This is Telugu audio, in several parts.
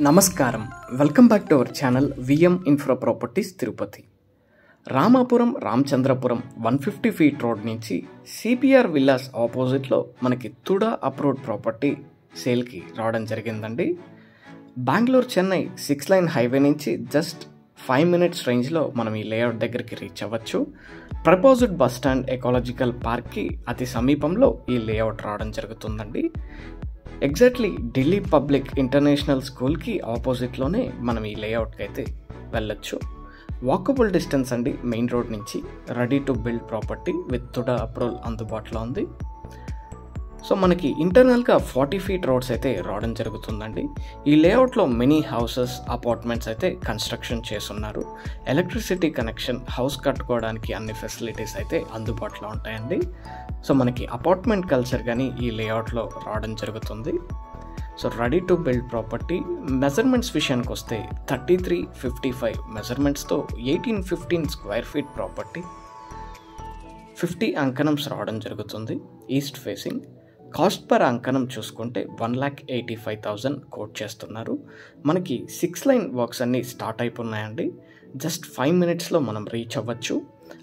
నమస్కారం, welcome back to our channel VM infra properties Tirupati. Ramapuram Ramachandrapuram 150 feet road నుంచి సిపిఆర్ విల్లాస్ ఆపోజిట్లో మనకి తుడా అప్రోడ్ ప్రాపర్టీ సేల్కి రావడం జరిగిందండి. బెంగళూరు చెన్నై 6 లైన్ హైవే నుంచి జస్ట్ 5 మినిట్స్ రేంజ్లో మనం ఈ లేఅవుట్ దగ్గరికి రీచ్ అవ్వచ్చు. ప్రపోజ్డ్ బస్ స్టాండ్ ఎకాలజికల్ పార్క్కి అతి సమీపంలో ఈ లేఅవుట్ రావడం జరుగుతుందండి. ఎగ్జాక్ట్లీ ఢిల్లీ పబ్లిక్ ఇంటర్నేషనల్ స్కూల్కి ఆపోజిట్లోనే మనం ఈ లేఅవుట్కి అయితే వెళ్ళొచ్చు. వాకబుల్ డిస్టెన్స్ అండి మెయిన్ రోడ్ నుంచి. Ready to build property with TUDA approval అందుబాటులో ఉంది. సో మనకి ఇంటర్నల్గా 40 ఫీట్ రోడ్స్ అయితే రావడం జరుగుతుందండి. ఈ లేఅవుట్లో మినీ హౌసెస్, అపార్ట్మెంట్స్ అయితే కన్స్ట్రక్షన్ చేస్తున్నారు. ఎలక్ట్రిసిటీ కనెక్షన్, హౌస్ కట్టుకోవడానికి అన్ని ఫెసిలిటీస్ అయితే అందుబాటులో ఉంటాయండి. సో మనకి అపార్ట్మెంట్ కల్చర్ కానీ ఈ లేఅవుట్లో రావడం జరుగుతుంది. So ready to build property. Measurements విషయానికి వస్తే 3355 మెజర్మెంట్స్తో 1815 స్క్వేర్ ఫీట్ ప్రాపర్టీ. 50 అంకణమ్స్ రావడం జరుగుతుంది ఈస్ట్ ఫేసింగ్. కాస్ట్ పర్ అంకణం చూసుకుంటే 1,85,000 కోట్ చేస్తున్నారు. మనకి 6 లైన్ వర్క్స్ అన్నీ స్టార్ట్ అయిపోయినాయండి. జస్ట్ 5 మినిట్స్లో మనం రీచ్ అవ్వచ్చు.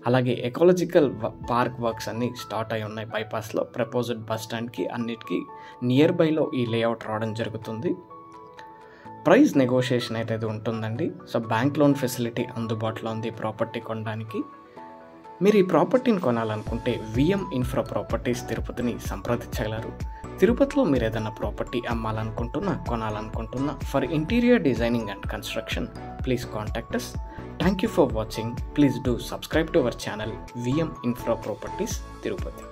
అలాగే ఎకాలజికల్ పార్క్ వర్క్స్ అన్నీ స్టార్ట్ అయి ఉన్నాయి బైపాస్లో. ప్రపోజ్డ్ బస్ స్టాండ్కి అన్నిటికీ నియర్ బైలో ఈ లేఅవుట్ రావడం జరుగుతుంది. ప్రైస్ నెగోషియేషన్ అయితే ఉంటుందండి. సో బ్యాంక్ లోన్ ఫెసిలిటీ అందుబాటులో ఉంది ప్రాపర్టీ కొనడానికి. మీరు ఈ ప్రాపర్టీని కొనాలనుకుంటే విఎం ఇన్ఫ్రా ప్రాపర్టీస్ తిరుపతిని సంప్రదించగలరు. తిరుపతిలో మీరు ఏదైనా ప్రాపర్టీ అమ్మాలనుకుంటున్నా, కొనాలనుకుంటున్నా for interior designing and construction, please contact us. Thank you for watching. Please do subscribe to our channel VM infra properties Tirupati.